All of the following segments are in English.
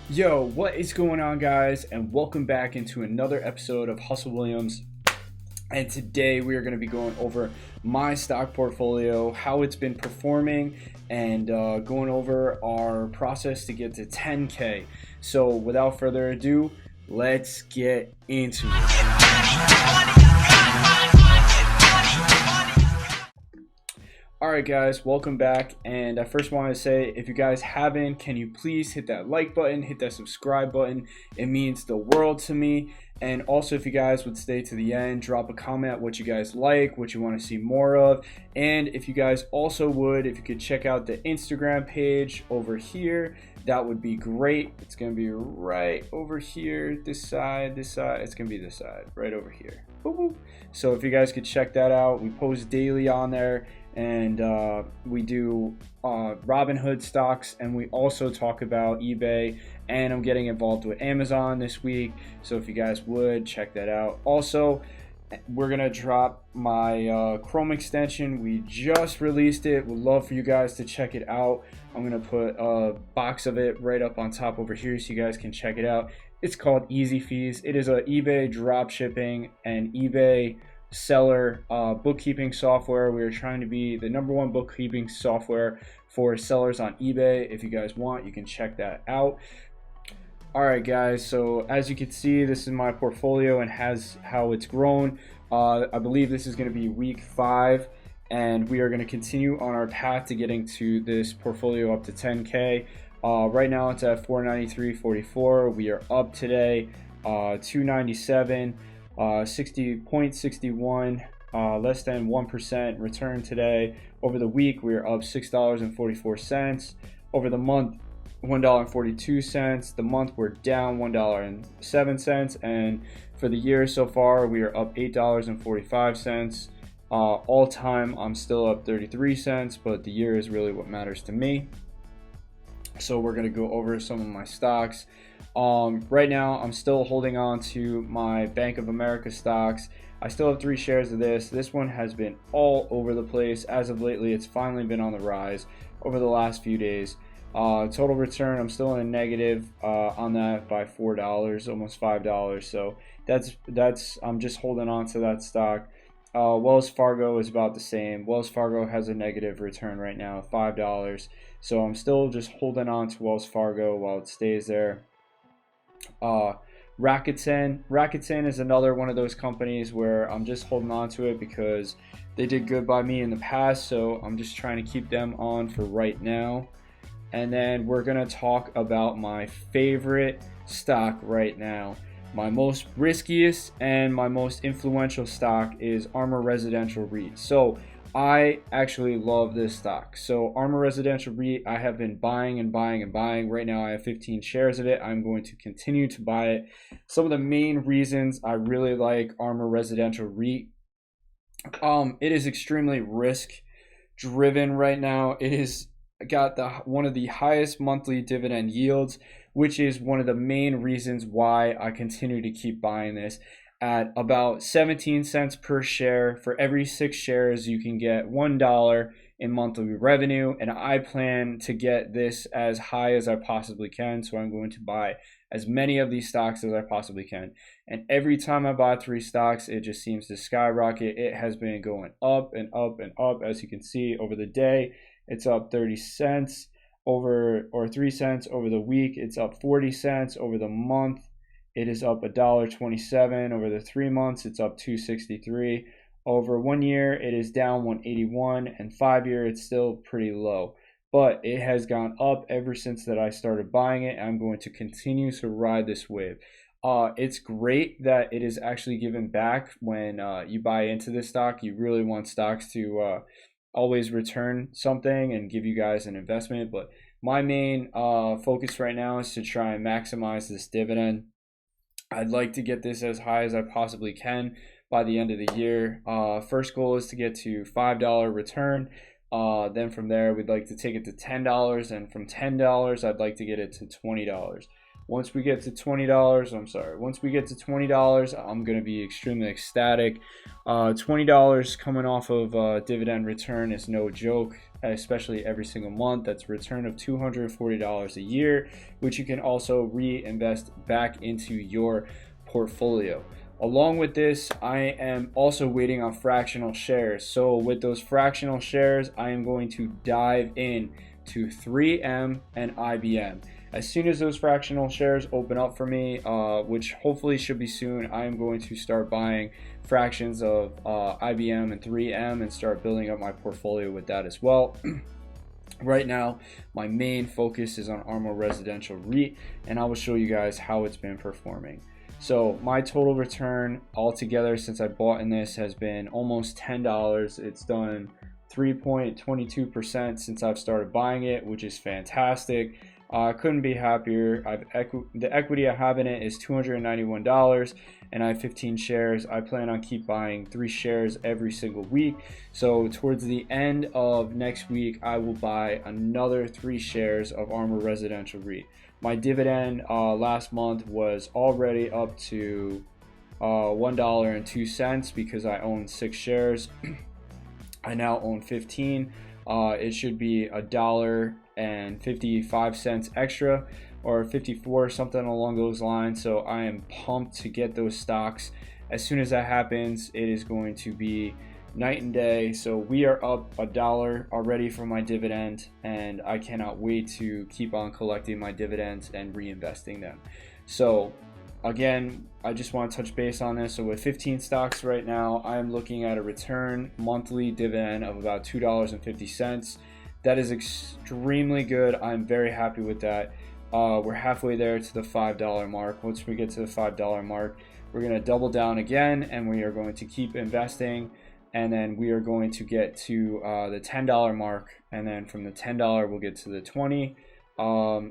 Yo, what is going on, guys? And welcome back into another episode of Hustle Williams. And today we are going to be going over my stock portfolio, how it's been performing, and going over our process to get to 10K. So without further ado, let's get into it. Alright guys, welcome back, and I first want to say, if you guys haven't, can you please hit that like button, hit that subscribe button. It means the world to me. And also, if you guys would stay to the end, drop a comment what you guys like, what you want to see more of. And if you guys also would, if you could check out the Instagram page over here, that would be great. It's going to be right over here, this side, it's going to be this side, right over here. So if you guys could check that out, we post daily on there. And we do Robinhood stocks, and we also talk about eBay, and I'm getting involved with Amazon this week, so if you guys would check that out. Also, we're gonna drop my Chrome extension. We just released it. Would love for you guys to check it out. I'm gonna put a box of it right up on top over here so you guys can check it out. It's called Easy Fees. It is a eBay dropshipping and eBay seller bookkeeping software. We are trying to be the #1 bookkeeping software for sellers on eBay. If you guys want, you can check that out. All right guys, so as you can see, this is my portfolio and how it's grown. I believe this is going to be week 5, and we are going to continue on our path to getting to this portfolio up to 10K. Right now it's at 493.44. We are up today 297. 60.61, less than 1% return today. Over the week, we are up $6.44. Over the month, $1.42. The month, we're down $1.07. And for the year so far, we are up $8.45. All time, I'm still up 33 cents, but the year is really what matters to me. So we're going to go over some of my stocks. Right now, I'm still holding on to my Bank of America stocks. I still have 3 shares of this. This one has been all over the place. As of lately, it's finally been on the rise over the last few days. Total return, I'm still in a negative on that by $4, almost $5. So that's I'm just holding on to that stock. Wells Fargo is about the same. Wells Fargo has a negative return right now, $5. So I'm still just holding on to Wells Fargo while it stays there. Rakuten is another one of those companies where I'm just holding on to it because they did good by me in the past, so I'm just trying to keep them on for right now. And then we're gonna talk about my favorite stock right now. My most riskiest and my most influential stock is Armor Residential REIT. So I actually love this stock. So Armor Residential REIT, I have been buying and buying and buying. Right now I have 15 shares of it. I'm going to continue to buy it. Some of the main reasons I really like Armor Residential REIT, it is extremely risk driven right now. It is got one of the highest monthly dividend yields, which is one of the main reasons why I continue to keep buying this. At about 17 cents per share, for every 6 shares you can get $1 in monthly revenue, and I plan to get this as high as I possibly can. So I'm going to buy as many of these stocks as I possibly can, and every time I buy 3 stocks, it just seems to skyrocket. It has been going up and up and up. As you can see, over the day it's up 30 cents over, or 3 cents. Over the week it's up 40 cents. Over the month it is up $1.27. Over the 3 months, it's up $2.63. Over 1 year, it is down $1.81, and 5 year, it's still pretty low. But it has gone up ever since that I started buying it. I'm going to continue to ride this wave. It's great that it is actually given back when you buy into this stock. You really want stocks to always return something and give you guys an investment. But my main focus right now is to try and maximize this dividend. I'd like to get this as high as I possibly can by the end of the year. First goal is to get to $5 return. Then from there, we'd like to take it to $10. And from $10, I'd like to get it to $20. Once we get to $20, once we get to $20, I'm going to be extremely ecstatic. $20 coming off of dividend return is no joke, especially every single month. That's a return of $240 a year, which you can also reinvest back into your portfolio. Along with this, I am also waiting on fractional shares. So with those fractional shares, I am going to dive in to 3M and IBM. As soon as those fractional shares open up for me, which hopefully should be soon, I am going to start buying fractions of IBM and 3M and start building up my portfolio with that as well. Right now, my main focus is on ARMO Residential REIT, and I will show you guys how it's been performing. So my total return altogether since I bought in this has been almost $10. It's done 3.22% since I've started buying it, which is fantastic. I couldn't be happier. The equity I have in it is $291, and I have 15 shares. I plan on keep buying 3 shares every single week. So towards the end of next week, I will buy another 3 shares of ARMO Residential REIT. My dividend last month was already up to $1.02 because I own 6 shares. I now own 15. It should be $1.55 extra, or 54, something along those lines. So I am pumped to get those stocks. As soon as that happens, it is going to be night and day. So we are up $1 already from my dividend, and I cannot wait to keep on collecting my dividends and reinvesting them. So again, I just want to touch base on this. So with 15 stocks right now, I'm looking at a return monthly dividend of about $2.50. That is extremely good. I'm very happy with that. We're halfway there to the $5 mark. Once we get to the $5 mark, we're going to double down again, and we are going to keep investing. And then we are going to get to the $10 mark, and then from the $10 we'll get to the $20,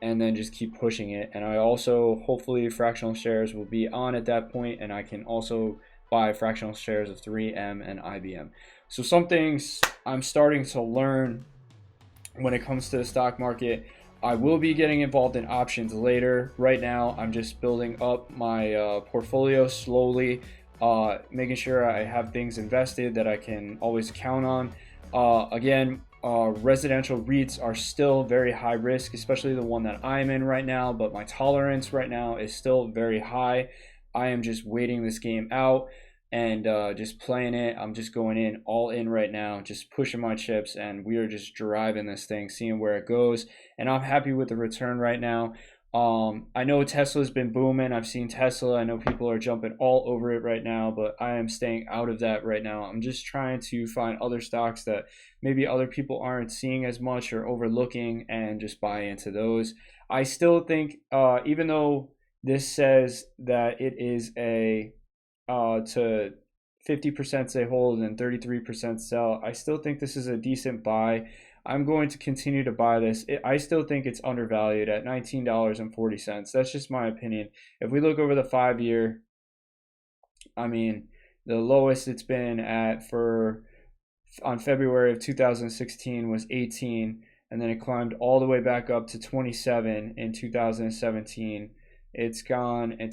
and then just keep pushing it. And I also, hopefully, fractional shares will be on at that point, and I can also buy fractional shares of 3M and IBM. So some things I'm starting to learn when it comes to the stock market. I will be getting involved in options later. Right now, I'm just building up my portfolio slowly. Making sure I have things invested that I can always count on. Again, residential REITs are still very high risk, especially the one that I'm in right now, but my tolerance right now is still very high. I am just waiting this game out and just playing it. I'm just going in all in right now, just pushing my chips, and we are just driving this thing, seeing where it goes. And I'm happy with the return right now. I know Tesla's been booming. I've seen Tesla. I know people are jumping all over it right now, but I am staying out of that right now. I'm just trying to find other stocks that maybe other people aren't seeing as much or overlooking, and just buy into those. I still think, even though this says that it is a to 50% say hold and 33% sell, I still think this is a decent buy. I'm going to continue to buy this. I still think it's undervalued at $19.40. That's just my opinion. If we look over the 5-year, I mean, the lowest it's been at on February of 2016 was 18, and then it climbed all the way back up to 27 in 2017. It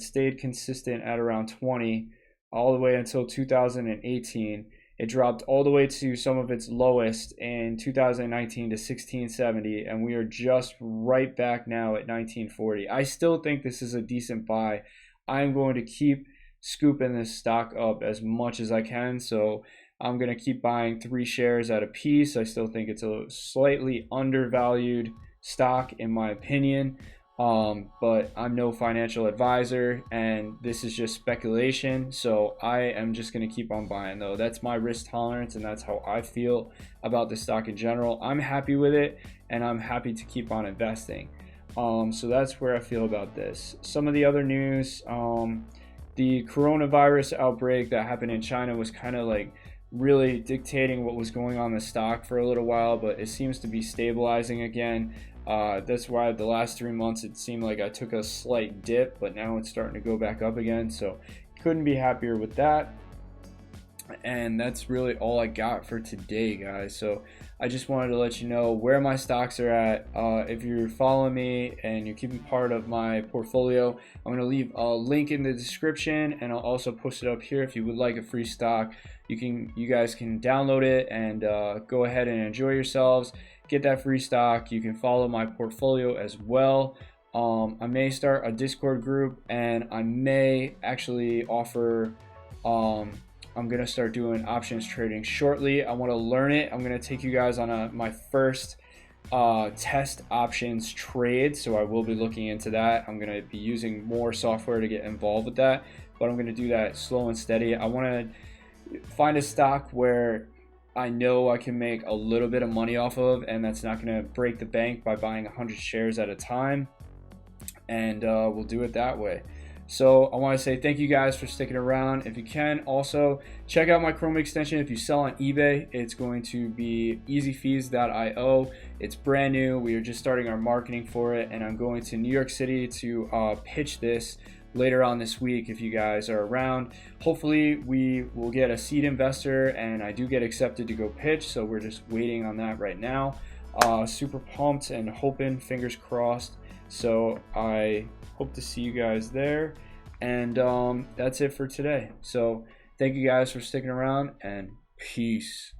stayed consistent at around 20 all the way until 2018. It dropped all the way to some of its lowest in 2019 to 1670, and we are just right back now at 1940. I still think this is a decent buy. I'm going to keep scooping this stock up as much as I can, so I'm going to keep buying 3 shares at a piece. I still think it's a slightly undervalued stock in my opinion. But I'm no financial advisor, and this is just speculation, so I am just going to keep on buying though. That's my risk tolerance, and that's how I feel about the stock in general. I'm happy with it, and I'm happy to keep on investing. So that's where I feel about this. Some of the other news, the coronavirus outbreak that happened in China was kind of like really dictating what was going on in the stock for a little while, but it seems to be stabilizing again. That's why the last 3 months it seemed like I took a slight dip, but now it's starting to go back up again, so couldn't be happier with that. And that's really all I got for today, guys. So I just wanted to let you know where my stocks are at. If you're following me and you're keeping part of my portfolio, I'm going to leave a link in the description, and I'll also post it up here. If you would like a free stock, you guys can download it and go ahead and enjoy yourselves. Get that free stock. You can follow my portfolio as well. I may start a Discord group, and I may actually offer, I'm going to start doing options trading shortly. I want to learn it. I'm going to take you guys on my first test options trade, so I will be looking into that. I'm going to be using more software to get involved with that, but I'm going to do that slow and steady. I want to find a stock where I know I can make a little bit of money off of, and that's not going to break the bank by buying 100 shares at a time, and we'll do it that way. So I want to say thank you guys for sticking around. If you can, also check out my Chrome extension. If you sell on eBay, it's going to be easyfees.io. It's brand new. We are just starting our marketing for it, and I'm going to New York City to pitch this later on this week. If you guys are around, hopefully we will get a seed investor, and I do get accepted to go pitch, so we're just waiting on that right now. Super pumped and hoping, fingers crossed. So I hope to see you guys there, and that's it for today. So thank you guys for sticking around, and peace.